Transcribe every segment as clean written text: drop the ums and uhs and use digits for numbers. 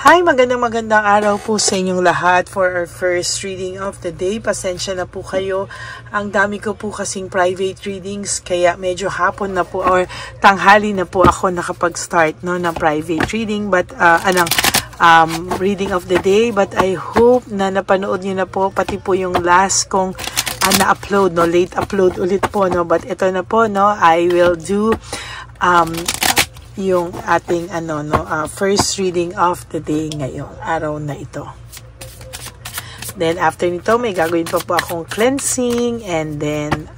Hi, magandang araw po sa inyong lahat for our first reading of the day. Pasensya na po kayo. Ang dami ko po kasing private readings kaya medyo hapon na po or tanghali na po ako nakapag-start ng private reading reading of the day. But I hope na napanood niyo na po pati po yung last kong na-upload, late upload ulit po, but ito na po, I will do yung ating first reading of the day ngayong araw na ito. Then after nito may gagawin pa po akong cleansing and then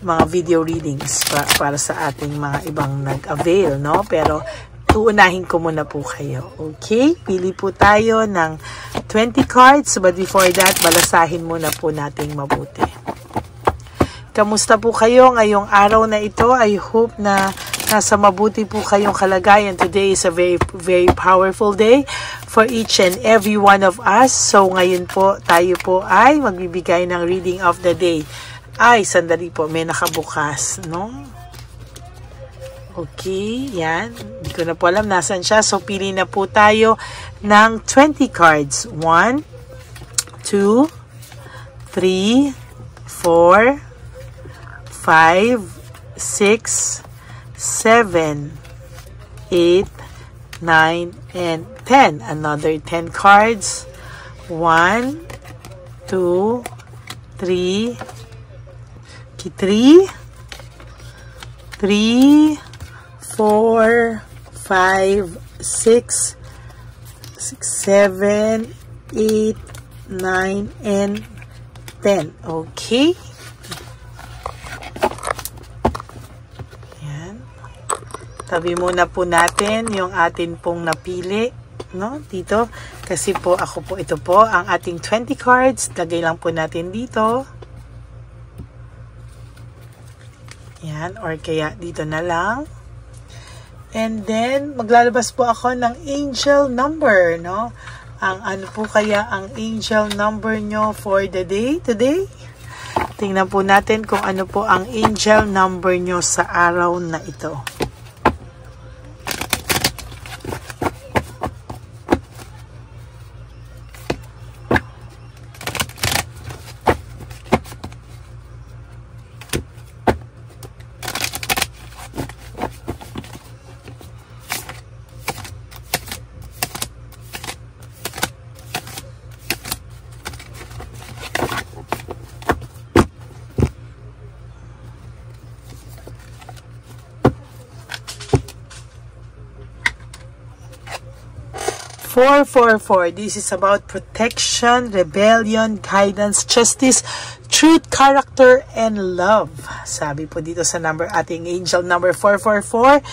mga video readings para sa ating mga ibang nag-avail, pero uunahin ko muna po kayo. Okay, pili po tayo ng 20 cards, but before that balasahin muna po nating mabuti. Kamusta po kayo ngayong araw na ito? I hope na nasa mabuti po kayong kalagayan. Today is a very, very powerful day for each and every one of us. So ngayon po, tayo po ay magbibigay ng reading of the day. Ay, sandali po, may nakabukas, Okay, yan. Hindi ko na po alam nasan siya. So pili na po tayo ng 20 cards. 1, 2, 3, 4, 5, 6, 7, 8, 9, and 10. Another 10 cards. 1, 2, 3, 4, 5, 6, 7, 8, 9, and 10. Okay? Tabi muna po natin yung atin pong napili, dito. Kasi po, ito po, ang ating 20 cards. Lagay lang po natin dito. Yan, or kaya dito na lang. And then, maglalabas po ako ng angel number, Ang ano po kaya ang angel number nyo for the day today? Tingnan po natin kung ano po ang angel number nyo sa araw na ito. 444. This is about protection, rebellion, guidance, justice, truth, character, and love. Sabi po dito sa ating angel number 444.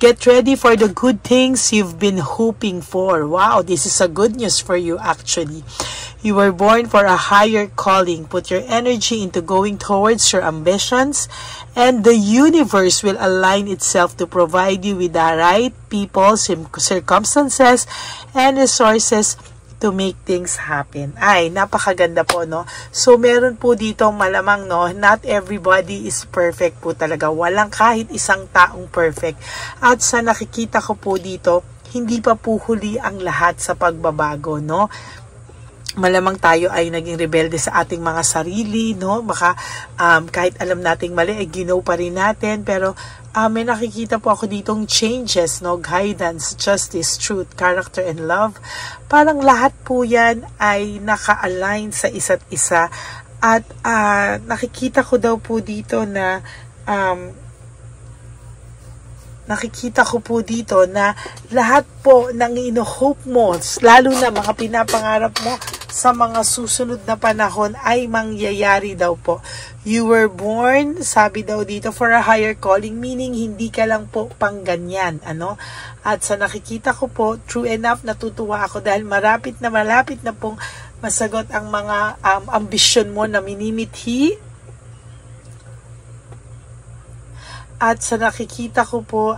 Get ready for the good things you've been hoping for. Wow, this is a good news for you actually. You were born for a higher calling. Put your energy into going towards your ambitions, and the universe will align itself to provide you with the right people, circumstances, and resources to make things happen. Ay, napakaganda po, So, meron po dito malamang, not everybody is perfect po talaga. Walang kahit isang taong perfect. At sa nakikita ko po dito, hindi pa po huli ang lahat sa pagbabago, Malamang tayo ay naging rebelde sa ating mga sarili, Baka kahit alam nating mali, ay ginaw pa rin natin. Pero may nakikita po ako ditong changes, guidance, justice, truth, character, and love. Parang lahat po yan ay naka-align sa isa't isa. At nakikita ko daw po dito na lahat po ng ino-hope mo, lalo na mga pinapangarap mo sa mga susunod na panahon ay mangyayari daw po. You were born, sabi daw dito, for a higher calling, meaning hindi ka lang po pang ganyan, At sa nakikita ko po, true enough, natutuwa ako dahil malapit na pong masagot ang mga ambisyon mo na minimithi. At sa nakikita ko po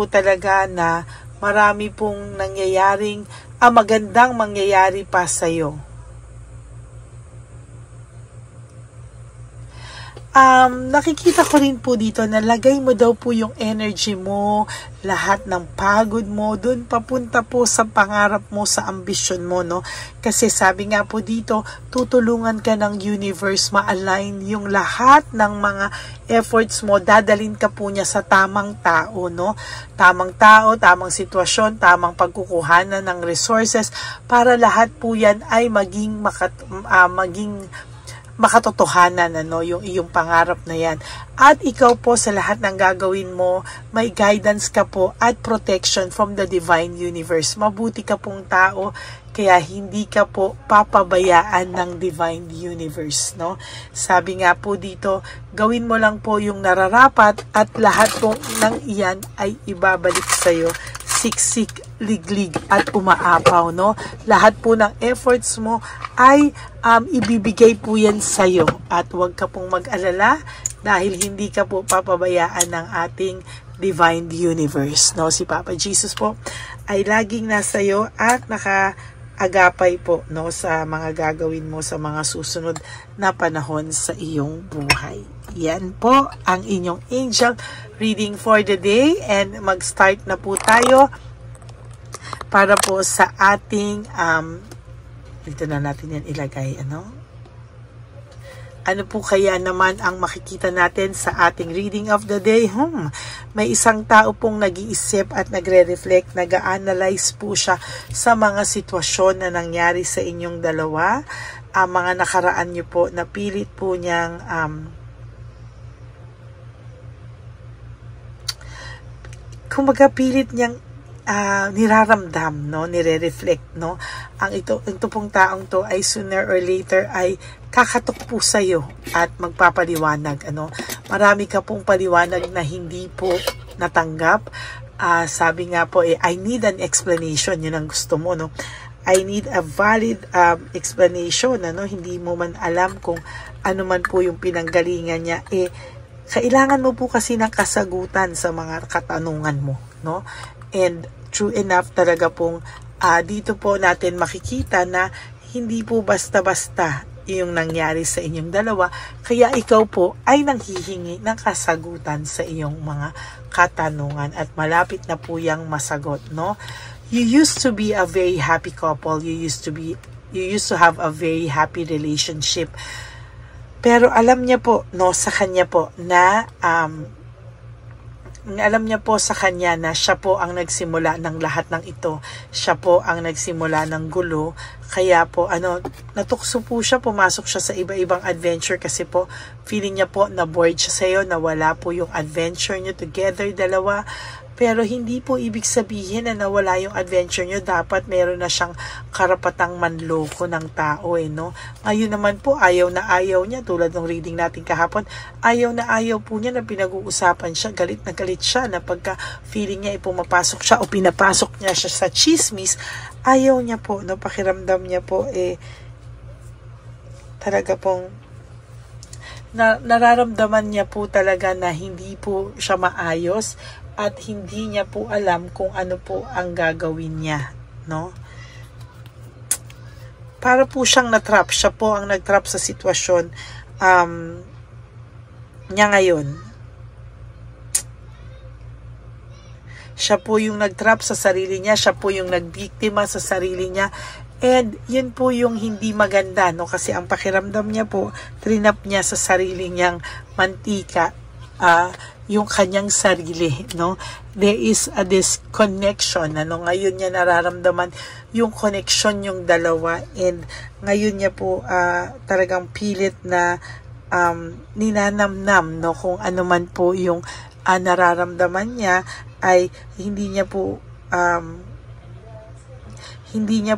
talaga na marami pong nangyayaring magandang mangyayari pa sa'yo. nakikita ko rin po dito na lagay mo daw po yung energy mo, lahat ng pagod mo, dun papunta po sa pangarap mo, sa ambisyon mo, no? Kasi sabi nga po dito, tutulungan ka ng universe, ma-align yung lahat ng mga efforts mo, dadalin ka po niya sa tamang tao, no? Tamang tao, tamang sitwasyon, tamang pagkukuhanan ng resources, para lahat po yan ay maging makatotohanan, ano, yung iyong pangarap na yan. At ikaw po sa lahat ng gagawin mo, may guidance ka po at protection from the divine universe. Mabuti ka pong tao, kaya hindi ka po papabayaan ng divine universe, no? Sabi nga po dito, gawin mo lang po yung nararapat at lahat po ng iyan ay ibabalik sa'yo. Siksik, liglig at umaapaw, no? Lahat po ng efforts mo ay ibibigay po yan sa'yo. At huwag ka pong mag-alala dahil hindi ka po papabayaan ng ating divine universe, no? Si Papa Jesus po ay laging nasa iyo at nakaagapay po, no, sa mga gagawin mo sa mga susunod na panahon sa iyong buhay. Yan po ang inyong angel reading for the day, and mag-start na po tayo para po sa ating dito na natin yan ilagay, ano po kaya naman ang makikita natin sa ating reading of the day? May isang tao pong nag-iisip at nagre-reflect, nag-analyze po siya sa mga sitwasyon na nangyari sa inyong dalawa, mga nakaraan nyo po, napilit po niyang kumbaga pilit niyang niraramdam, no, nire-reflect, no. Ito pong taong to ay sooner or later ay kakatok po sa iyo at magpapaliwanag, Marami ka pong paliwanag na hindi po natanggap. Sabi nga po I need an explanation, yun ang gusto mo, no. I need a valid explanation, Hindi mo man alam kung ano man po yung pinanggalingan niya, kailangan mo po kasi ng kasagutan sa mga katanungan mo, no? And true enough talaga pong dito po natin makikita na hindi po basta-basta yung nangyari sa inyong dalawa, kaya ikaw po ay nanghihingi ng kasagutan sa iyong mga katanungan at malapit na po yang masagot, no? You used to be a very happy couple, you used to have a very happy relationship. Pero alam niya po, no, sa kanya po na alam niya po sa kanya na siya po ang nagsimula ng lahat ng ito. Siya po ang nagsimula ng gulo. Kaya po, natukso po siya, pumasok siya sa iba-ibang adventure kasi po, feeling niya po na bored siya sa iyo, na wala po yung adventure niyo together, dalawa. Pero hindi po ibig sabihin na nawala yung adventure nyo. Dapat meron na siyang karapatang manloko ng tao, no? Ngayon naman po, ayaw na ayaw niya. Tulad ng reading natin kahapon, ayaw na ayaw po niya na pinag-uusapan siya. Galit na galit siya na pagka feeling niya pumapasok siya o pinapasok niya siya sa chismis, ayaw niya po, no? Pakiramdam niya po, talaga pong nararamdaman niya po talaga na hindi po siya maayos at hindi niya po alam kung ano po ang gagawin niya, no? Para po siyang natrap. Siya po ang nagtrap sa sitwasyon niya ngayon. Siya po yung nagtrap sa sarili niya. Siya po yung nagbiktima sa sarili niya. And yun po yung hindi maganda, no? Kasi ang pakiramdam niya po, trinap niya sa sarili niyang mantika, yung kanyang sarili, no? There is a disconnection, ngayon niya nararamdaman yung connection yung dalawa, and ngayon niya po talagang pilit na ninanamnam, no, kung ano man po yung nararamdaman niya, ay hindi niya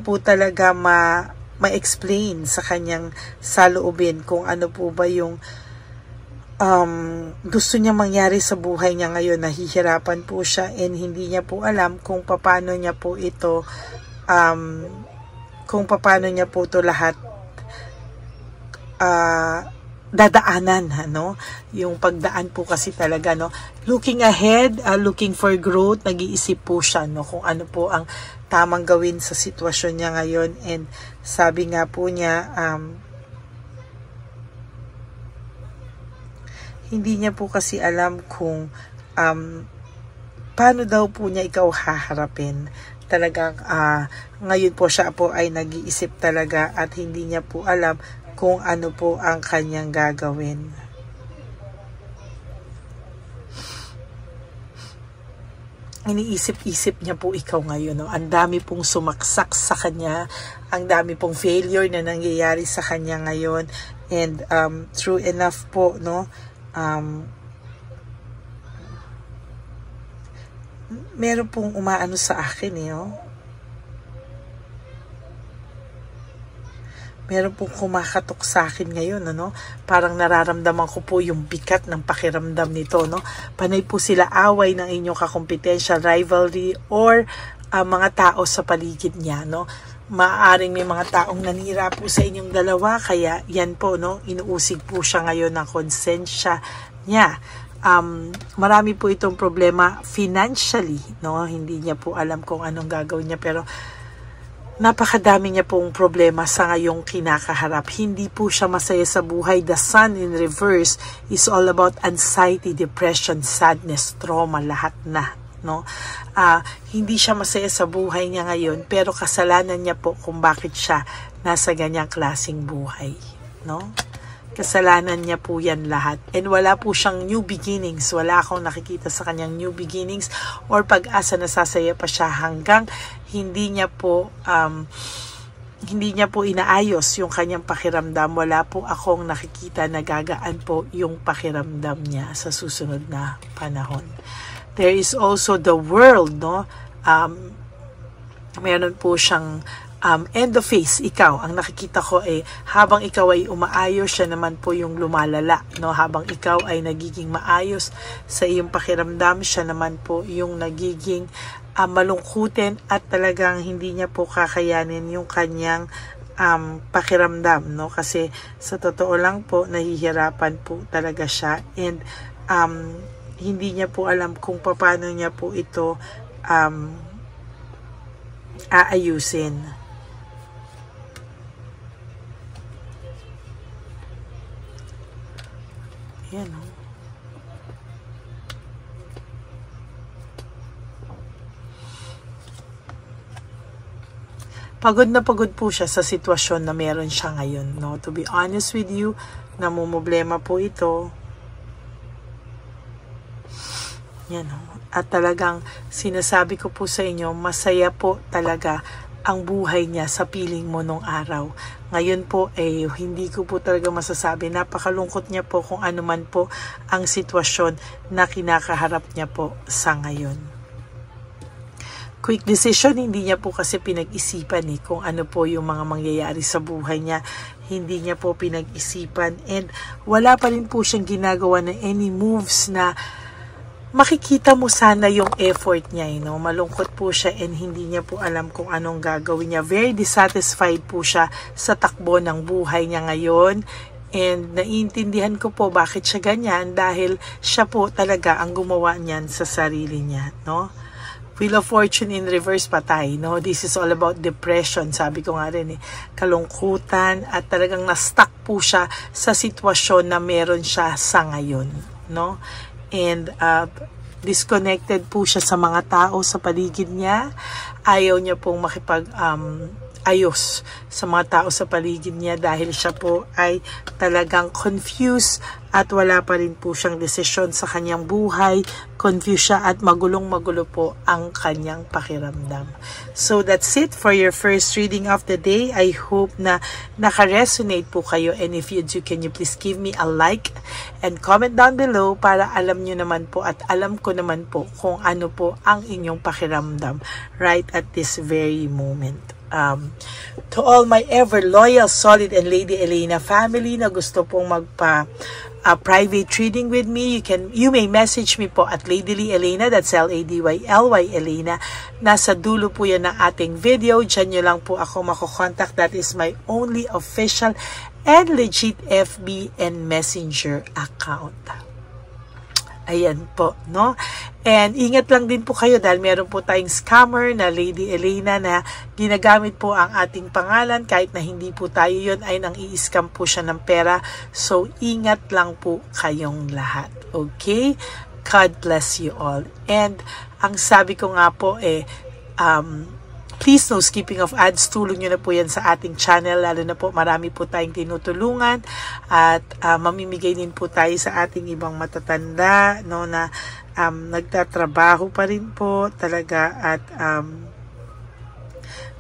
po talaga ma-explain sa kanyang saloobin kung ano po ba yung gusto niya mangyari sa buhay niya ngayon. Nahihirapan po siya and hindi niya po alam kung paano niya po ito lahat dadaanan, yung pagdaan po kasi talaga, looking ahead, looking for growth, nag-iisip po siya, kung ano po ang tamang gawin sa sitwasyon niya ngayon. And sabi nga po niya, hindi niya po kasi alam kung paano daw po niya ikaw haharapin. Talagang ngayon po siya po ay nag-iisip talaga at hindi niya po alam kung ano po ang kanyang gagawin. Iniisip-isip niya po ikaw ngayon, no? Ang dami pong sumaksak sa kanya, ang dami pong failure na nangyayari sa kanya ngayon, and true enough po, no, meron pong umaano sa akin, no? Meron pong kumakatok sa akin ngayon, ano? Parang nararamdaman ko po yung bigat ng pakiramdam nito, no? Panay po sila away ng inyong kakompetensya, rivalry, or mga tao sa paligid niya, no? Maaaring may mga taong nanira po sa inyong dalawa, kaya yan po, no? Inuusig po siya ngayon ng konsensya niya. Marami po itong problema financially, no? Hindi niya po alam kung anong gagawin niya, pero napakadami niya pong problema sa ngayong kinakaharap. Hindi po siya masaya sa buhay. The Sun in reverse is all about anxiety, depression, sadness, trauma, lahat na, no? Hindi siya masaya sa buhay niya ngayon, pero kasalanan niya po kung bakit siya nasa ganyang klaseng buhay, no? Kasalanan niya po yan lahat. And wala po siyang new beginnings. Wala akong nakikita sa kanyang new beginnings or pag-asa na sasaya pa siya hanggang hindi niya po inaayos yung kanyang pakiramdam. Wala po akong nakikita na gagaan po yung pakiramdam niya sa susunod na panahon. There is also the world, no? Meron po siyang end of phase, ikaw. Ang nakikita ko ay habang ikaw ay umaayos, siya naman po yung lumalala, no? Habang ikaw ay nagiging maayos sa iyong pakiramdam, siya naman po yung nagiging malungkutin at talagang hindi niya po kakayanin yung kanyang pakiramdam, no? Kasi sa totoo lang po, nahihirapan po talaga siya, and hindi niya po alam kung paano niya po ito aayusin. Yan, no? Pagod na pagod po siya sa sitwasyon na meron siya ngayon, no? To be honest with you, namumblema po ito. Yan, no? At talagang sinasabi ko po sa inyo, masaya po talaga ang buhay niya sa piling mo nung araw. Ngayon po, hindi ko po talaga masasabi. Napakalungkot niya po kung ano man po ang sitwasyon na kinakaharap niya po sa ngayon. Quick decision, hindi niya po kasi pinag-isipan kung ano po yung mga mangyayari sa buhay niya. Hindi niya po pinag-isipan, and wala pa rin po siyang ginagawa na any moves na makikita mo sana yung effort niya, no? Malungkot po siya and hindi niya po alam kung anong gagawin niya. Very dissatisfied po siya sa takbo ng buhay niya ngayon. And naiintindihan ko po bakit siya ganyan, dahil siya po talaga ang gumawa niyan sa sarili niya, no? Wheel of Fortune in reverse, patay, no? This is all about depression, sabi ko nga rin, kalungkutan, at talagang na-stuck po siya sa sitwasyon na meron siya sa ngayon, no? And disconnected po siya sa mga tao sa paligid niya. Ayaw niya pong ayos sa mga tao sa paligid niya dahil siya po ay talagang confused at wala pa rin po siyang desisyon sa kanyang buhay. Confused siya at magulong-magulo po ang kanyang pakiramdam. So that's it for your first reading of the day. I hope na naka-resonate po kayo, and if you do, can you please give me a like and comment down below para alam nyo naman po at alam ko naman po kung ano po ang inyong pakiramdam right at this very moment. To all my ever loyal, solid, and Lady Elena family na gusto pong private reading with me, you may message me po at Ladyly Elena, that's LADYLY Elena. Nasa dulo po yan ng ating video. Diyan nyo lang po ako makokontak. That is my only official and legit FB and Messenger account. Ayan po, no? And ingat lang din po kayo dahil meron po tayong scammer na Lady Elena na ginagamit po ang ating pangalan kahit na hindi po tayo yun ay nang i-scam po siya ng pera. So, ingat lang po kayong lahat. Okay? God bless you all. And ang sabi ko nga po please no skipping of ads. Tulong nyo na po yan sa ating channel. Lalo na po marami po tayong tinutulungan. At mamimigay din po tayo sa ating ibang matatanda. No, na nagtatrabaho pa rin po talaga. At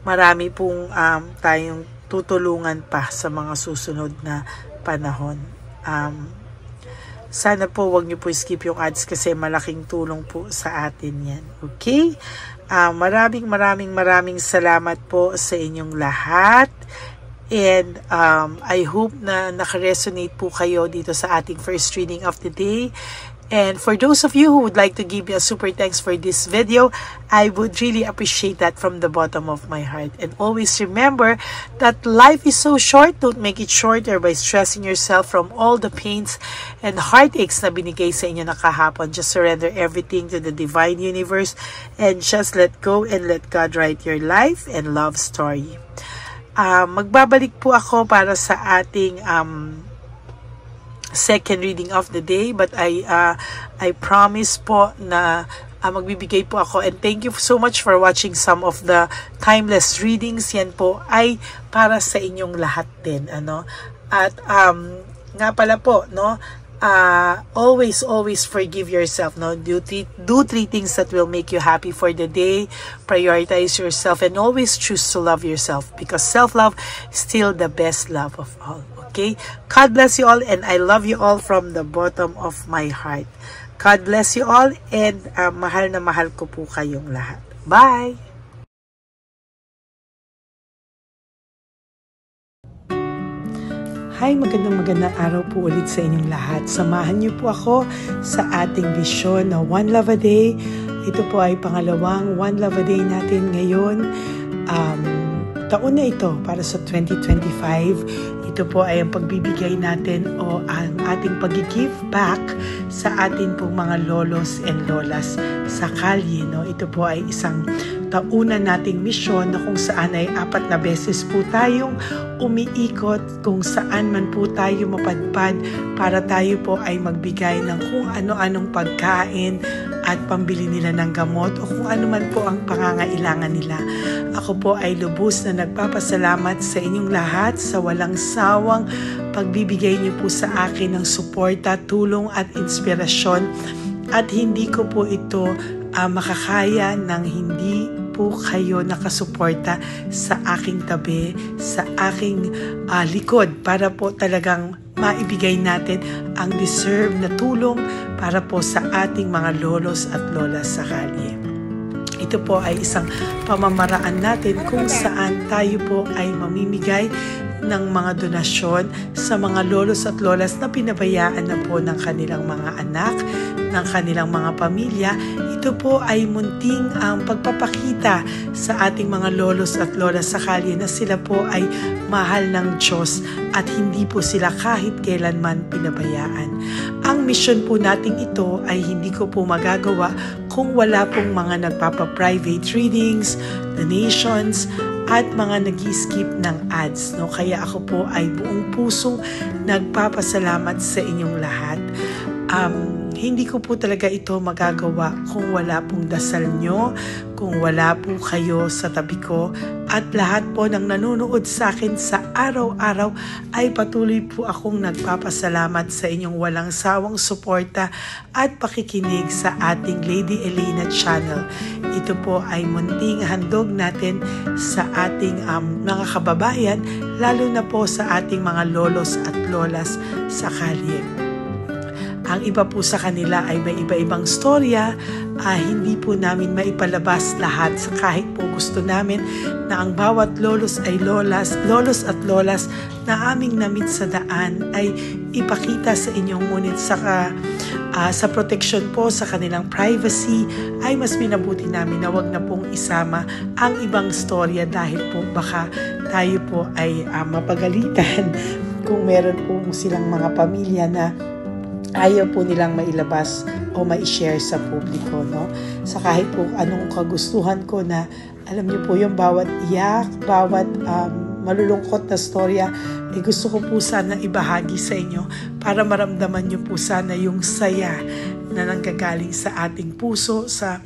marami pong tayong tutulungan pa sa mga susunod na panahon. Sana po wag nyo po skip yung ads kasi malaking tulong po sa atin yan. Okay? Maraming salamat po sa inyong lahat. And I hope na nakaresonate po kayo dito sa ating first reading of the day. And for those of you who would like to give me a super thanks for this video, I would really appreciate that from the bottom of my heart. And always remember that life is so short. Don't make it shorter by stressing yourself from all the pains and heartaches na binigay sa inyo na kahapon. Just surrender everything to the divine universe and just let go and let God write your life and love story. Magbabalik po ako para sa ating second reading of the day, but I promise po na magbibigay po ako, and thank you so much for watching some of the timeless readings. Yan po ay para sa inyong lahat din, ano. At nga pala po, no, always forgive yourself, no. Do three things that will make you happy for the day. Prioritize yourself and always choose to love yourself, because self-love is still the best love of all. Okay? God bless you all, and I love you all from the bottom of my heart. God bless you all, and mahal na mahal ko po kayong lahat. Bye! Hi, magandang araw po ulit sa inyong lahat. Samahan niyo po ako sa ating vision na One Love a Day. Ito po ay pangalawang One Love a Day natin ngayon. Taon na ito para sa 2025. Ito po ay ang pagbibigay natin o ang ating pag-give back sa atin pong mga lolos and lolas sa kalye. No? Ito po ay isang taunan nating misyon na kung saan ay 4 na beses po tayong umiikot kung saan man po tayo mapadpad para tayo po ay magbigay ng kung ano-anong pagkain at pambili nila ng gamot o kung ano man po ang pangangailangan nila. Ako po ay lubos na nagpapasalamat sa inyong lahat sa walang sawang pagbibigay niyo po sa akin ng suporta, tulong at inspirasyon, at hindi ko po ito makakaya ng hindi po kayo nakasuporta sa aking tabi, sa aking likod para po talagang maibigay natin ang deserve na tulong para po sa ating mga lolos at lolas sa kalye. Ito po ay isang pamamaraan natin kung saan tayo po ay mamimigay ng mga donasyon sa mga lolos at lolas na pinabayaan na po ng kanilang mga anak, ng kanilang mga pamilya. Ito po ay munting ang pagpapakita sa ating mga lolos at lolas sa kalye na sila po ay mahal ng Diyos at hindi po sila kahit kailanman pinabayaan. Ang mission po nating ito ay hindi ko po magagawa kung wala pong mga nagpapa-private readings, donations, at mga nag-skip ng ads. No? Kaya ako po ay buong pusong nagpapasalamat sa inyong lahat. Hindi ko po talaga ito magagawa kung wala pong dasal nyo, kung wala po kayo sa tabi ko, at lahat po ng nanonood sa akin sa araw-araw ay patuloy po akong nagpapasalamat sa inyong walang sawang suporta at pakikinig sa ating Lady Elena channel. Ito po ay munting handog natin sa ating mga kababayan, lalo na po sa ating mga lolos at lolas sa kalye. Ang iba po sa kanila ay may iba-ibang storya, hindi po namin maipalabas lahat kahit po gusto namin na ang bawat lolos at lolas na aming namit sa daan ay ipakita sa inyong, ngunit sa protection po sa kanilang privacy ay mas minabuti namin na wag na pong isama ang ibang storya dahil po baka tayo po ay mapagalitan kung meron po silang mga pamilya na ayaw po nilang mailabas o ma-share sa publiko, no? Sa kahit po anong kagustuhan ko na, alam niyo po yung bawat iyak, bawat malulungkot na storya, gusto ko po sana ibahagi sa inyo para maramdaman niyo po sana yung saya na nanggagaling sa ating puso, sa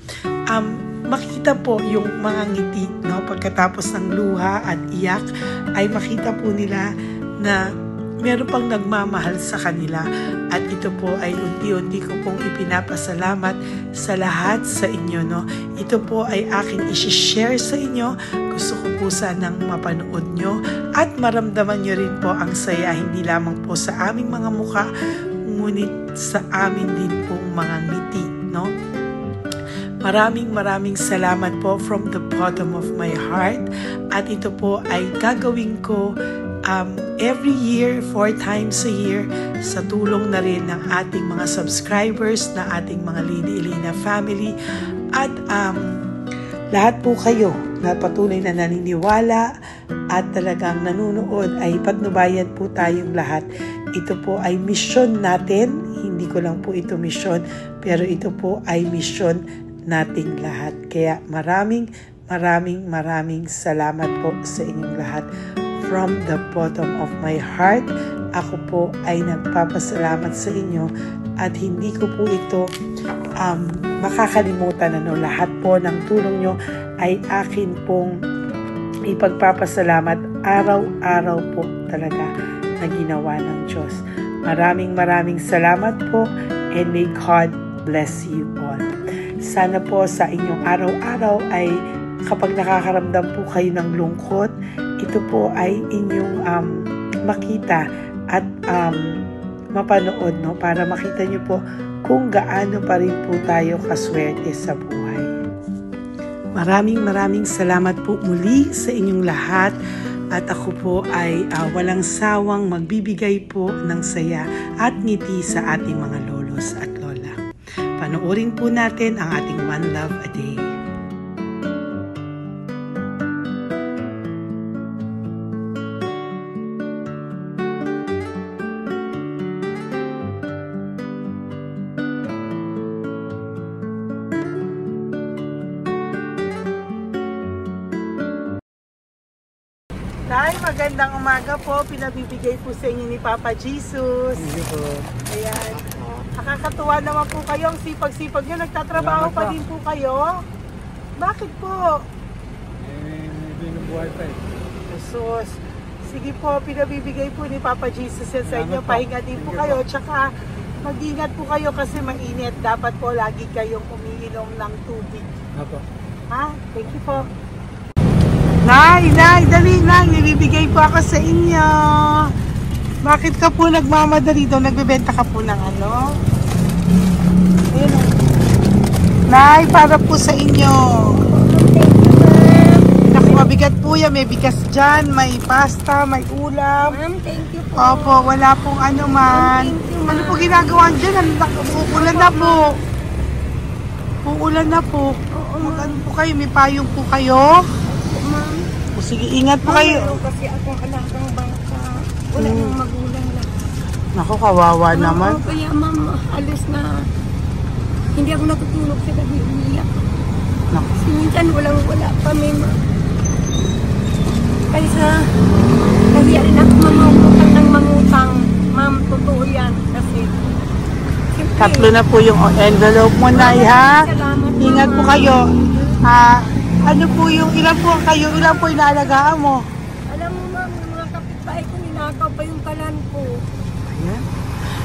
makita po yung mga ngiti, no? Pagkatapos ng luha at iyak, ay makita po nila na meron pang nagmamahal sa kanila, at ito po ay unti-unti ko pong ipinapasalamat sa lahat sa inyo, no? Ito po ay aking i-share sa inyo. Gusto ko po sanang mapanood nyo at maramdaman nyo rin po ang saya, hindi lamang po sa aming mga muka, ngunit sa amin din pong mga ngiti, no? Maraming salamat po from the bottom of my heart, at ito po ay gagawin ko every year, 4 times a year, sa tulong na rin ng ating mga subscribers, na ating mga Lady Elena family, at lahat po kayo na patuloy na naniniwala at talagang nanunood, ay patnubayan po tayong lahat. Ito po ay mission natin, hindi ko lang po ito mission, pero ito po ay mission nating lahat. Kaya maraming salamat po sa inyong lahat. From the bottom of my heart, ako po ay nagpapasalamat sa inyo, at hindi ko po ito makakalimutan. Lahat po ng tulong nyo ay akin pong ipagpapasalamat araw-araw po talaga na ginawa ng Diyos. Maraming salamat po, and may God bless you all. Sana po sa inyong araw-araw ay kapag nakakaramdam po kayo ng lungkot, ito po ay inyong makita at mapanood, no? Para makita nyo po kung gaano pa rin po tayo kaswerte sa buhay. Maraming salamat po muli sa inyong lahat, at ako po ay walang sawang magbibigay po ng saya at ngiti sa ating mga lolos at lola. Panoorin po natin ang ating One Love a Day. Nay, magandang umaga po. Pinabibigay po sa inyo ni Papa Jesus. Hindi po. Ayan. Nakakatuwa naman po kayo. Ang sipag-sipag nyo. Nagtatrabaho pa din po kayo. Bakit po? Hindi nabuhay pa eh. Jesus. Sige po, pinabibigay po ni Papa Jesus yan sa inyo. Pahinga din po kayo. Tsaka mag-ingat po kayo kasi mainit. Dapat po lagi kayong umiinom ng tubig. Apo. Ha? Thank you po. Nay, dali na. Nilibigay po ako sa inyo. Bakit ka po nagmamadali daw? Nagbebenta ka po ng ano? Ayun. Nay, para po sa inyo. Naku, mabigat po yan. May bigas dyan, may pasta, may ulam. Ma'am, thank you po. Opo, wala pong ano man. Ano po ginagawa dyan? Uulan na po. Uulan na po. Mag-ano po kayo? May payong po kayo? Ma'am. O sige, ingat po kayo. Kasi akong alagang bangka. Wala nang magulang lahat. Naku, kawawa naman. Oo, kaya ma'am, alis na. Hindi ako natutulog sa gabi, umiyak. Naku. Kasi minsan wala kami, ma'am. Kaysa, nahiya rin ako mangutang. Ma'am, totoo yan. Kasi, siyempre, 3 na po yung envelope mo, Nay, ha? salamat, Ingat po ma'am. kayo. Ano po yung, ilan po kayo, ilan po inaalagaan mo? Alam mo, ma'am, yung mga kapitbahay ko, ninakaw pa yung kalan ko. Ayan.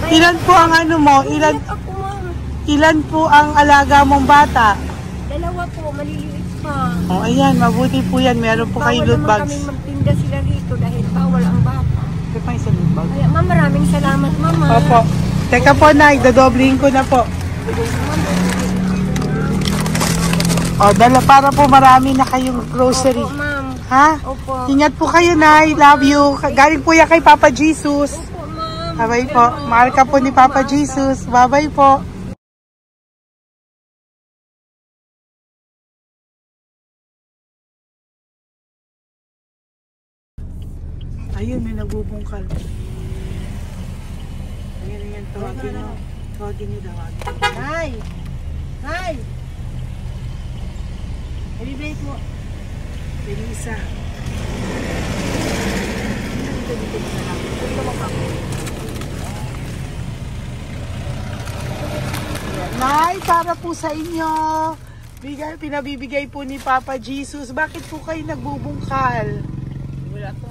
Ilan po ang ano mo? Umiyak ako, ma'am. Ilan po ang alaga mong bata? 2 po, maliliit pa. O, ayan, mabuti po yan. Meron po kayong loot Bawal naman bags. kaming magtinda sila rito dahil bawal ang bata. Ito pa yung sa loot bag. Kaya ma'am, maraming salamat, mama. Opo. Teka po, Nay, dodoblihin ko na po. O, dala para po marami na kayong grocery. Opo, ma'am. Ha? Opo. Ingat po kayo, Nay. Love you. Galing po yan kay Papa Jesus. Opo, ma'am. Bye-bye po. Mahal ka po ni Papa Jesus. Bye-bye po. Ayun, may nagbubungkal. Ayun, tawagin mo. Tawagin niyo daw. Nay! Nay! Ibibigay po. Denisa. Dito na lang. Dito mo pa. Nay, para po sa inyo. Pinabibigay po ni Papa Jesus. Bakit po kayo nagbubungkal? Wala po,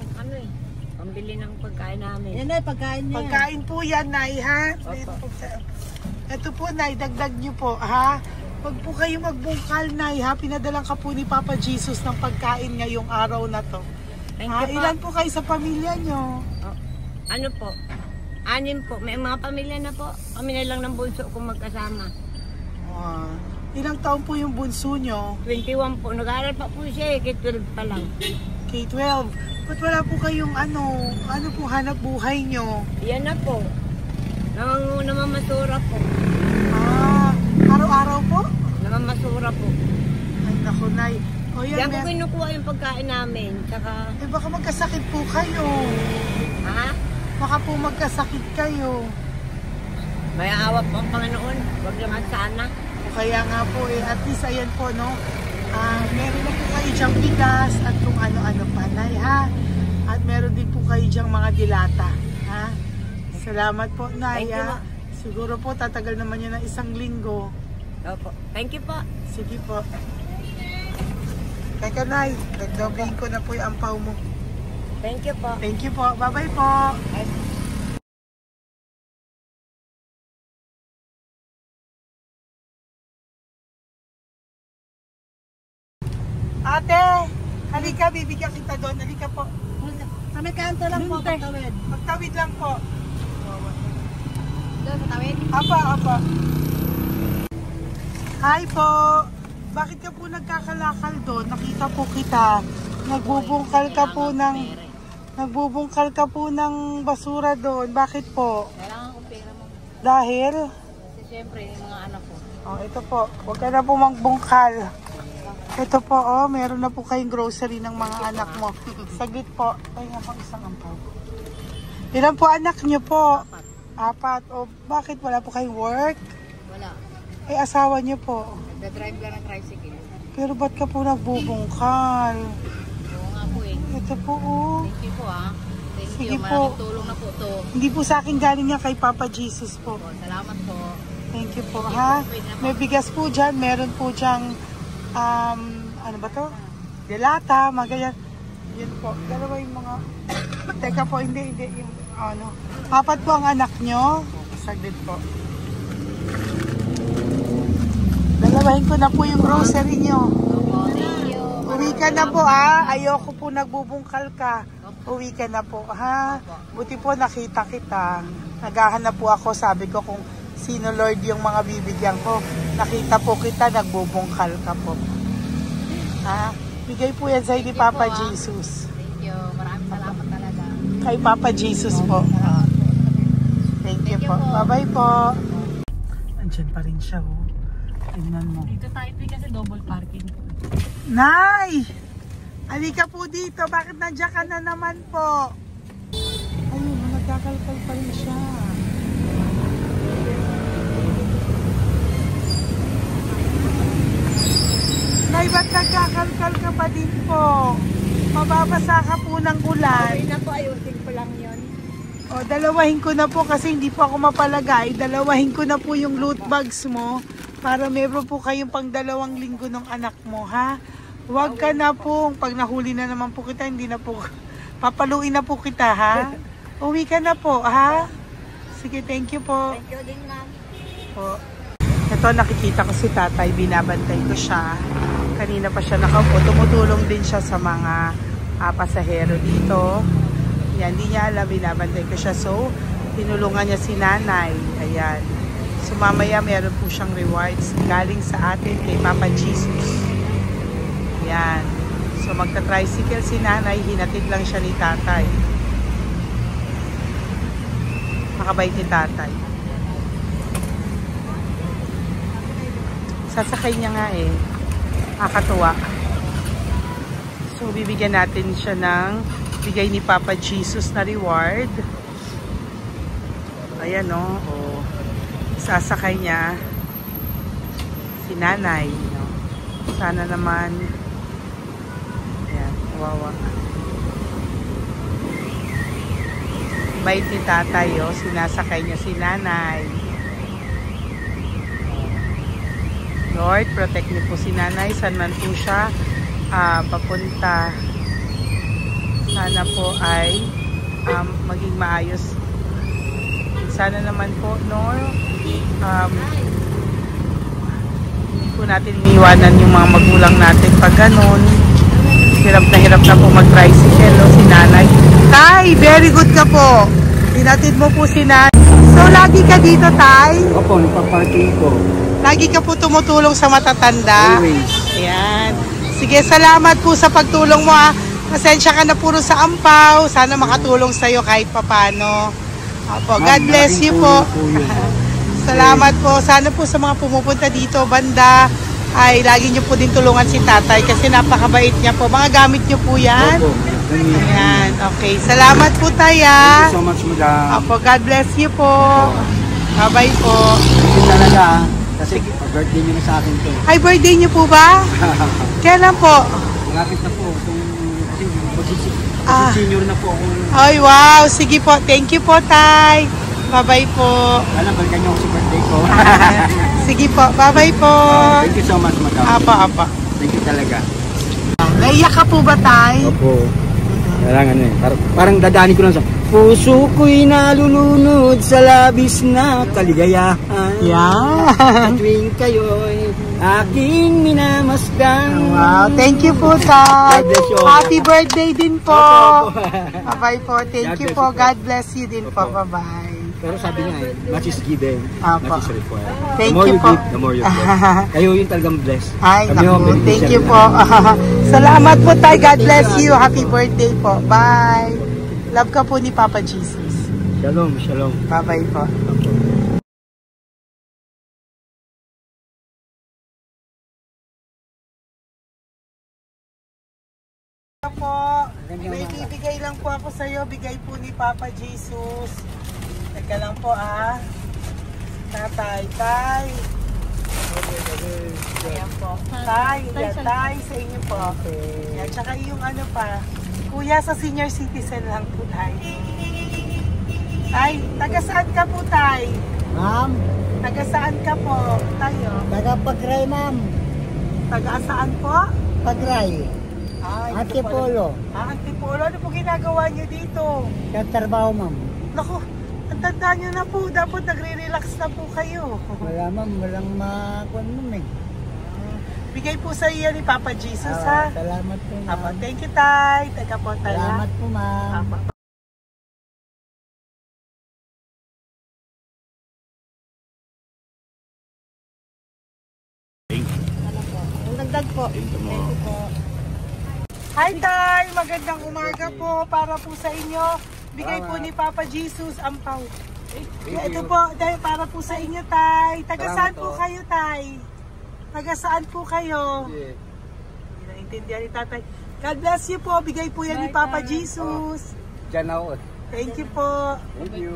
pambili ng pagkain namin. Yan ay pagkain niya. Pagkain po yan, Nay, ha? Ito po, Nay, dagdag nyo po, ha? Pag po kayo magbungkal, Nay, ha? Pinadalang ka po ni Papa Jesus ng pagkain ngayong araw na to. Thank you po. Ilan po kayo sa pamilya nyo? Ano po? 6 po. May mga pamilya na po. Kami na lang ng bunso kung magkasama. Ilang taon po yung bunso nyo? 21 po. Nag-aaral pa po siya eh. K-12 pa lang. K-12. Ba't wala po kayong ano po hanap buhay nyo? Yan na po. Namamasura po. Araw-araw po? Namamasura po. Ay, naku, Nay. O yan, Diyan ko kinukuha yung pagkain namin. Tsaka... baka magkasakit po kayo. Ha? Baka po magkasakit kayo. May awa po ang Panginoon. Huwag naman sana. O kaya nga po at least ayan po, no? Meron na po kayo dyang bigas at kung ano-ano pa, Nay, ha? At meron din po kayo dyang mga dilata, ha? Salamat po, Nay, Thank you, ha? Siguro po tatagal naman yan ng 1 linggo. Opo. Thank you po. Sige po. Teka, Nay, nagdobling ko na po yung ampaw mo. Thank you po. Thank you po. Bye-bye po. Ate, halika, bibigyan kita doon. Halika po. Sa may kanto lang po, pagtawid. Magtawid lang po. Doon, patawid? Apa. Hi po. Bakit ka po nagkakalakal doon? Nakita po kita. Nagbubungkal ka po ng basura doon. Bakit po? Kailangan ko pera mo. Dahil? Kasi syempre, yung mga anak ko. Ito po. Huwag ka na po magbungkal. Ito po, meron na po kayong grocery ng mga anak mo. Saglit po. Ay, nga pang isang ampaw. Ilan po anak niyo po? 4. O, bakit wala po kayong work? Wala. Asawa niyo po. Nagda-drive lang ng tricycle. Pero ba't ka po nagbubungkal? Oo nga po eh. Ito po, Thank you po Thank Sige you. po. Maraming tulong na po to. Hindi po sa akin galing niya kay Papa Jesus po. Salamat po. Thank you po, ha? May bigas po dyan. Meron po dyang, ano ba to? Delata, mga ganyan. Yun po. Dalawa yung mga... Teka po, hindi. Yung, 4 po ang anak nyo. Saglit po. Dalawahin ko na po yung grocery nyo. Thank you. Uwi ka na po, ha? Ayoko po nagbubungkal ka. Uwi ka na po, ha? Buti po nakita kita. Naghahanap po ako, sabi ko kung sino Lord yung mga bibigyan ko. Nakita po kita, nagbubungkal ka po. Ha? Bigay po yan sa'yo ni Papa Jesus. Thank you. Maraming salamat talaga. Kay Papa Jesus po. Thank you po. Bye-bye po. Andyan pa rin siya, oh. Tingnan mo. Dito tayo kasi double parking. Nay! Halika po dito. Bakit nandiyan ka na naman po? Ayun, nagkakalkal pa rin siya. Nay, ba't nagkakalkal ka pa din po? Mababasa ka po ng ulan. Okay na po. Ayusin ko lang yun. O, dalawahin ko na po kasi hindi po ako mapalagay. Dalawahin ko na po yung loot bags mo para meron po kayong pang 2 linggo ng anak mo, ha? Huwag ka na po. Pag nahuli na naman po kita, hindi na po, papaluin na po kita, ha? Uwi ka na po, ha? Sige, thank you po. Thank you din, ma'am. Po. Ito, nakikita ko si tatay, binabantay ko siya. Kanina pa siya nakaupo. Tumutulong din siya sa mga pasahero dito. Yan, hindi niya alam, binabantay ko siya. So, tinulungan niya si nanay. Ayan. So, mamaya meron po siyang rewards galing sa atin kay Papa Jesus. Ayan. So, magta-tricycle si nanay. Hinatid lang siya ni tatay. Makabait ni tatay. Sasakay niya nga eh. Nakakatuwa. So, bibigyan natin siya ng bigay ni Papa Jesus na reward. Ayan, no? Oh. Sasakay niya si nanay. No? Sana naman. Ayan, wawa. Bait ni tatay, oh. Sinasakay niya si nanay. Lord, protect niyo po si nanay. Saan man po siya papunta. Sana po ay maging maayos. Sana naman po, no? Hindi po natin iiwanan yung mga magulang natin pag ganun. Hirap na po mag-tricycle, no? Si nanay. Tay, very good ka po. Hinatid mo po si nanay. So, lagi ka dito, Tay? Opo, nagpa-parking ko. Lagi ka po tumutulong sa matatanda. Always. Ayan. Sige, salamat po sa pagtulong mo, ha. Pasensya ka na puro sa ampaw. Sana makatulong sa'yo kahit papano. Opo, God bless you po. Salamat po. Sana po sa mga pumupunta dito, banda, ay lagi nyo po din tulungan si tatay kasi napakabait niya po. Mga gamit nyo po yan. Opo. Ayan, okay. Salamat po, Taya. Thank you so much, madam. Opo, God bless you po. Bye-bye po. Thank you talaga. Kasi birthday nyo na sa akin to. Ay, birthday nyo po ba? Kailan po? Malapit na po. Kasi senior na po ako. Ay, wow. Sige po. Thank you po, Tay. Bye-bye po. Alam, balikan nyo ako sa birthday ko. Sige po. Bye-bye po. Thank you so much, madam. Apa. Thank you talaga. Naiyak ka po ba, Tay? Opo. Parang parang dadaanin ko lang sa puso ko'y nalulunod sa labis na kaligayahan. Yan. Tuwing kayo'y aking minamasdan. Wow, thank you po, Tay. God bless you. Happy birthday din po. Opo. Bye-bye po. Thank you po. God bless you din po. Bye-bye. Pero sabi niya much is given, Opo. much is required. Thank The more you you po. give, the more you get. Kayo yung talagang blessed. Ay, Kami naku. yung Thank beneficiary you po. Salamat po, Tay. God bless you. Happy birthday po. Bye. Love ka po ni Papa Jesus. Shalom, shalom. Bye-bye po. May bibigay lang po ako sa iyo. Bigay po ni Papa Jesus. Teka lang po, Tatay, Tay. Ayan po. Tay, yan, Tay, sa inyo po. Yan, tsaka yung ano pa. Kuya, sa senior citizen lang po, Tay. Tay, taga saan ka po, Tay? Ma'am, Taga saan ka po, tayo? taga Pagray, ma'am. Taga saan po? Pagray. Ay, Antipolo. Antipolo. Ano po ginagawa niyo dito? Nagtrabaho, ma'am. Naku, ang tanda niyo na po. Dapat nagre-relax na po kayo. Wala, ma'am. Walang makuha, ma'am, eh. Bigay po sa iyo ni Papa Jesus, ha? Salamat po, Apo, ma'am. thank you, Tay. Taga po, Tay. Salamat po, ma'am. Apo. Ang dagdag po. Thank you po. Hi, Tay! Magandang umaga po para po sa inyo. Bigay po ni Papa Jesus ang pau. Ito po, Tay, para po sa inyo, Tay. Taga saan po kayo, Tay? Taga saan po kayo? Hindi naintindihan ni Tatay. God bless you po. Bigay po yan ni Papa Jesus. Diyan ako. Thank you po. Thank you.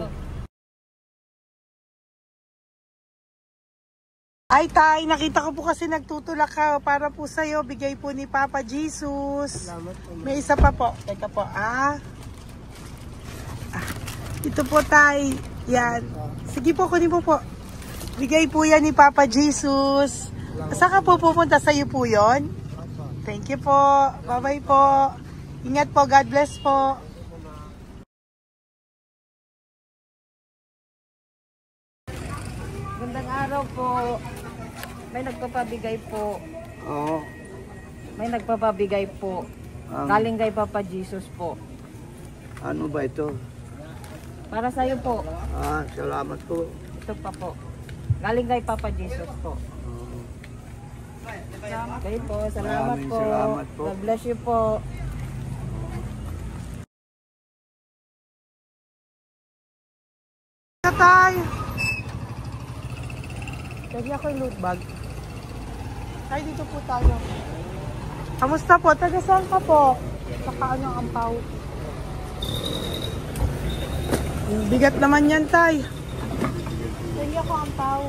Ay, Tay, nakita ko po kasi nagtutulak ka para po sa'yo. Bigay po ni Papa Jesus. May isa pa po. Teka po, ito po, Tay. Yan. Sige po, kunin po po. Bigay po yan ni Papa Jesus. Saan ka po pupunta? Sa'yo po yon? Thank you po. Bye-bye po. Ingat po. God bless po. Gandang araw po. May nagpapabigay po. Oo. May nagpapabigay po. Galing kay Papa Jesus po. Ano ba ito? Para sa iyo po. Salamat po. Ito pa po. Galing kay Papa Jesus po. Okay po. Salamat Maraming po. salamat po. God bless you po. Tay! Pwede ako yung loot bag. Tay, dito po tayo. Kamusta po? Taga saan ka po? Saka ano ang ampaw? Bigat naman yan, Tay. Hindi ako ampaw.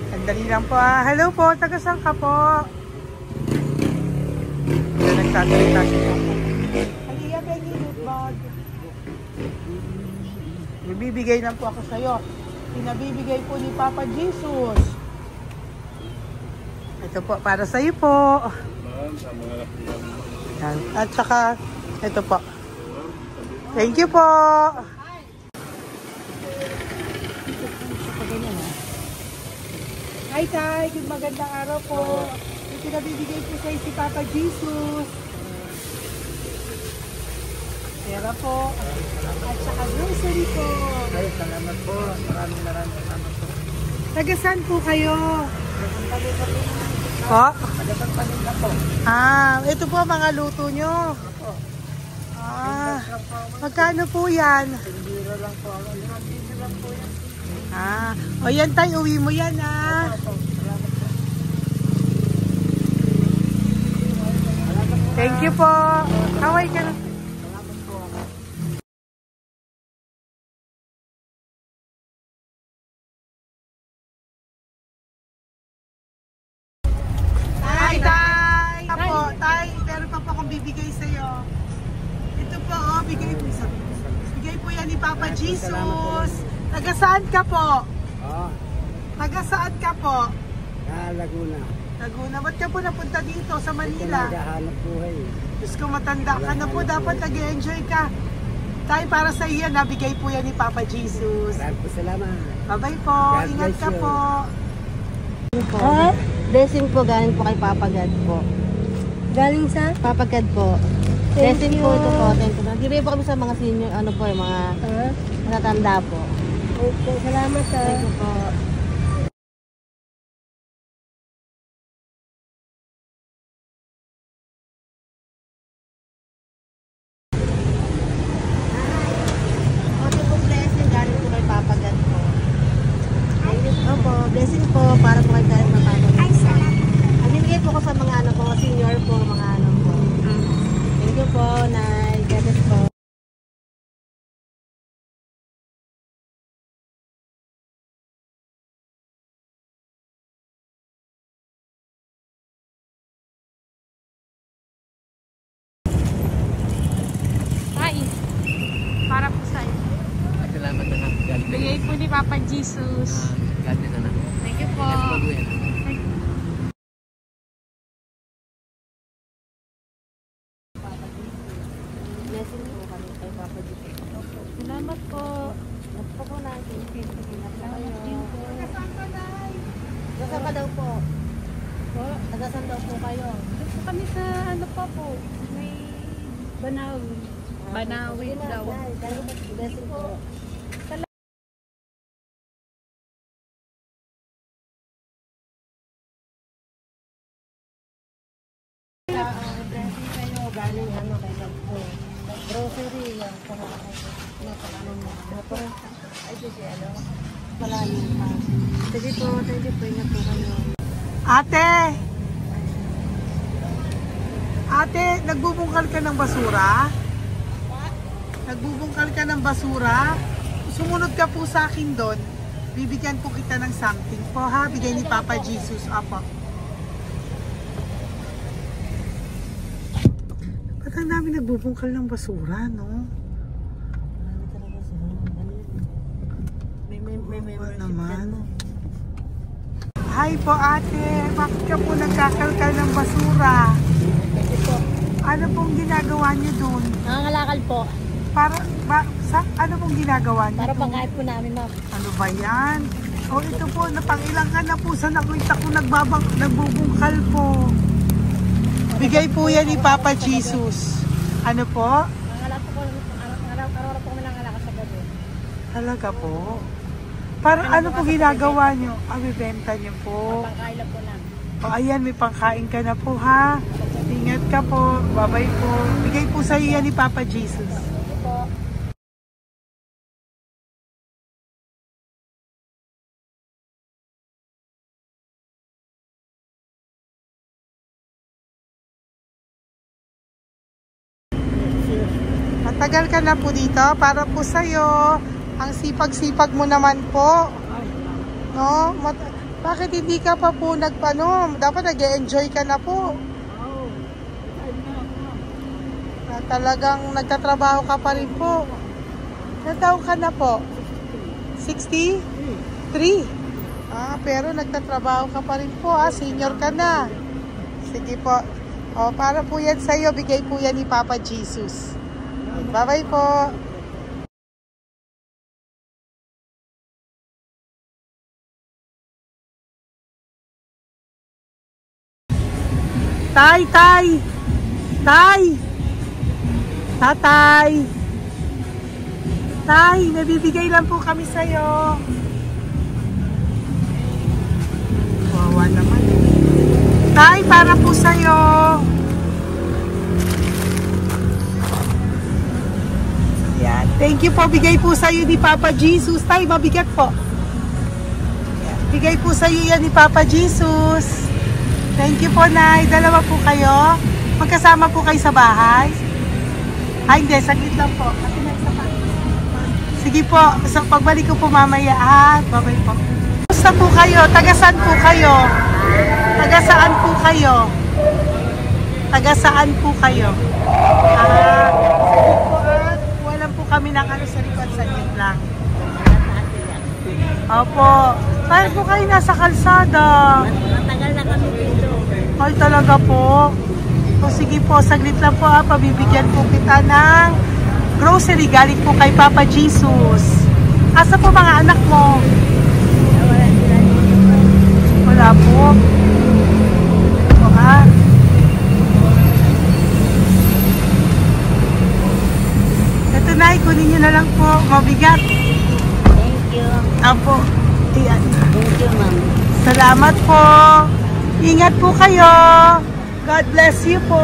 Sandali lang po ah. Hello po, taga saan ka po? Nagtatuloy tayo po. Halika, Benny, Lutbag. Bibigay lang po ako sa'yo. Pinabibigay po ni Papa Jesus. Ito po, para sa'yo po. Yan. At saka, ito po. Thank you po. Hi, Tay. Good magandang araw po. Yung pinabibigay po sa'yo si Papa Jesus. Pera po. At saka grocery po. Ay, salamat po. Maraming salamat po. Taga saan po kayo? Po? Palinda po. Ah, ito po mga luto nyo. Ah, magkano po yan? Biro lang po. Biro lang po yan. Ah, o yan tayo, uwi mo yan ah. Thank you po. Kaway ka na. Hi, Tay! Apo, Tay, meron pa po akong bibigay sa'yo. Ito po, oh, bigay po. Bigay po yan ni Papa Jesus. Taga saan ka po? Ah, Taga saan ka po? Laguna. Laguna. Ba't ka po napunta dito sa Manila? Naghahanap buhay. Diyos ko, matanda ka na po. Dapat nag-enjoy ka. Tayo para sa iyo, nabigay po yan ni Papa Jesus. Maraming po salamat. Bye-bye po. God Ingat bless ka you. po. Blessing po galing po kay Papa God po. Galing sa? Papa God po. Blessing po ito po. Thank you. Nagbibigay po kami sa mga senior, ano po, yung mga matatanda po. Okay, salamat ha. Thank you po. Okay po, blessing galing po kay Papa God po. Opo, blessing po para po kay Papa God. Ay, salamat. Nagbibigay po ko sa mga ano po, senior po, mga ano po. Thank you po, Nay. God bless po. Ay, para po sa'yo. Salamat na. Bigay po ni Papa Jesus. God bless na. Thank you po. Blessing po kami kay Papa Jesus. Salamat po. Opo po natin. Nasaan ka daw po? Nasaan daw po kayo? Gusto kami sa ano pa po. May Banawi. Banawi daw. Blessing po. Blessing kayo. Galing ano kay God po. Grocery. Yan. Napakaano mo. Ay, sige, ano? Palalim pa. Sige po. Thank you po. Ingat po kayo. Ate! Ate, nagbubungkal ka ng basura? Nagbubungkal ka ng basura? Sumunod ka po sa akin doon. Bibigyan po kita ng something po ha. Bigay ni Papa Jesus. Apo. Ba't ang dami nagbubungkal ng basura, no? Ano naman? Hi po ate. Bakit ka po nagkakalkal ng basura? Ano pong ginagawa niyo doon? Nangangalakal po. Para, ano pong ginagawa niyo? Para doon? pangkain po namin, ma'am. Ano ba yan? O ito po, napangilang ka na po sa nakita ko nagbubungkal po. Bigay po yan ni Papa Jesus. Ano po? Nangangalak po araw-araw po kami nangangalakal sa gabi. Talaga po? Para ano po ginagawa niyo? Bibenta niyo po. Pangkain lang po namin. O ayan, may pangkain ka na po ha. Ingat ka po. Bye-bye po. Bigay po sa iyo yan ni Papa Jesus. Matagal ka na po dito para po sa'yo. Ang sipag-sipag mo naman po. No? Bakit hindi ka pa po nagpano? Dapat nag-e-enjoy ka na po. Na talagang nagtatrabaho ka pa rin po. Ilang taon ka na po? 63? Pero nagtatrabaho ka pa rin po. Senior ka na. Sige po. Para po yan sa'yo. Bigay po yan ni Papa Jesus. Bye-bye po. Tay! Tatay! Tay, may bibigay lang po kami sa'yo. Wawa naman. Tay, para po sa'yo. Yan. Thank you po. Bigay po sa'yo ni Papa Jesus. Tay, mabigat po. Yan. Bigay po sa'yo yan ni Papa Jesus. Thank you po, Nay. Dalawa po kayo. Magkasama po kayo sa bahay. Hindi. Saglit lang po. Sige po. So, pagbalik ko po mamaya. Bye-bye po. Gusto po kayo? Taga-saan po kayo? Taga-saan po kayo? Taga-saan po kayo? Saglit po walang po kami ng sa likod. Saglit lang. Opo. Tayo po kayo nasa kalsada. Matagal na kami dito. Ay, talaga po. O sige po, saglit lang po pabibigyan po kita ng grocery galing po kay Papa Jesus. Asa po mga anak mo? Wala po. O Ito na, kunin nyo na lang po. Mabigat. Thank you. Apo. Iyan. Thank you, ma'am. Salamat po. Ingat po kayo. God bless you po.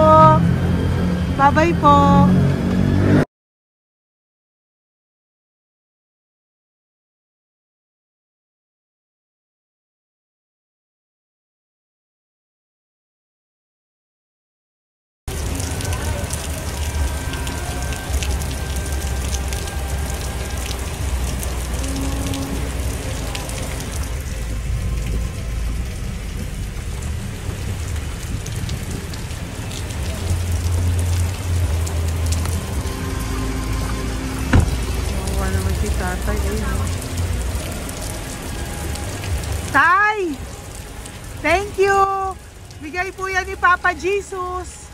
Bye-bye po. Tay! Thank you! Bigay po yan ni Papa Jesus.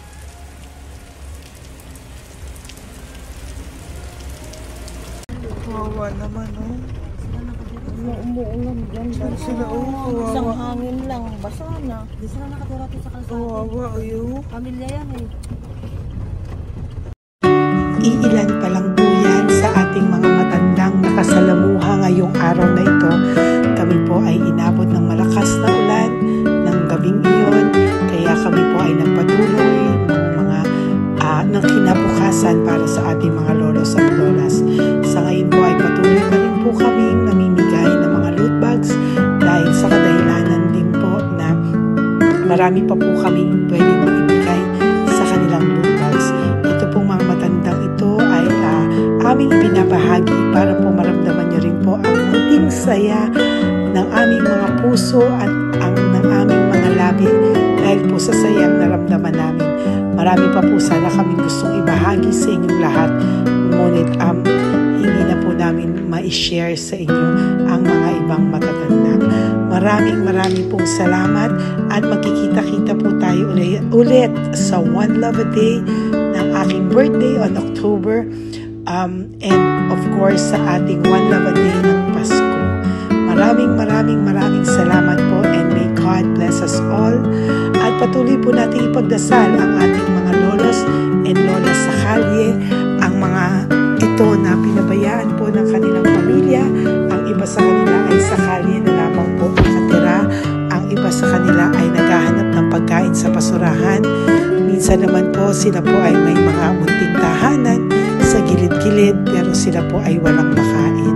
Wawa naman, oh. Umuulan dyan. Saan sila, oh? Isang Wawa. hangin lang. Basa na. Di sila nakatira dito sa kalsada. Wawa, oh. Pamilya yan eh. Iilan pa lang po yan sa ating mga matandang nakasalamuha ngayong araw na ito. Kami po ay inabot ng malakas na ulan ng gabing iyon. Kaya kami po ay nagpatuloy ng kinabukasan para sa ating mga lolos at lolas. Sa ngayon po ay patuloy pa rin po kami namimigay ng mga loot bags dahil sa kadahilanan din po na marami pa po kami pwedeng maibigay sa kanilang loot bags. Ito pong mga matandang ito ay aming binabahagi para po maramdaman nyo rin po ang munting saya ng aming mga puso at ng aming mga labi dahil po sa sayang naramdaman namin. Marami pa po sana kaming gustong ibahagi sa inyong lahat, ngunit hindi na po namin ma-share sa inyo ang mga ibang matatanda. Maraming pong salamat at magkikita-kita po tayo ulit sa One Love a Day ng aking birthday on October and of course sa ating One Love a Day ng Pasko. Maraming salamat po and may God bless us all. At patuloy po natin ipagdasal ang ating mga lolos and lolas sa kalye, ang mga ito na pinabayaan po ng kanilang pamilya. Ang iba sa kanila ay sa kalye na lamang po nakatira. Ang iba sa kanila ay naghahanap ng pagkain sa basurahan. Minsan naman po sila po ay may mga munting tahanan sa gilid-gilid pero sila po ay walang makain.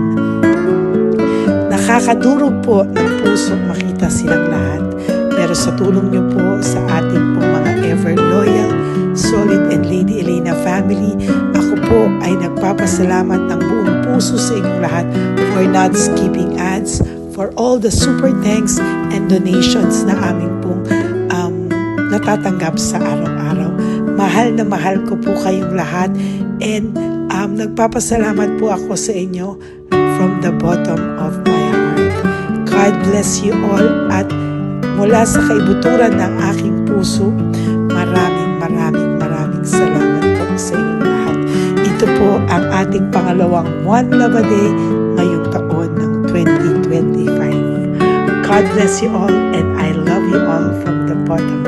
Nakakadurog po ng puso makita silang lahat. Pero sa tulong niyo po sa ating pong mga ever loyal, solid and Lady Elena family, ako po ay nagpapasalamat ng buong puso sa inyong lahat for not skipping ads, for for all the super thanks and donations na aming pong natatanggap sa araw-araw. Mahal na mahal ko po kayong lahat, and nagpapasalamat po ako sa inyo from the bottom of my heart. God bless you all, at mula sa kaibuturan ng aking puso, maraming salamat po sa inyong lahat. Ito po ang ating pangalawang One Love a Day ngayong taon ng 2025. God bless you all, and I love you all from the bottom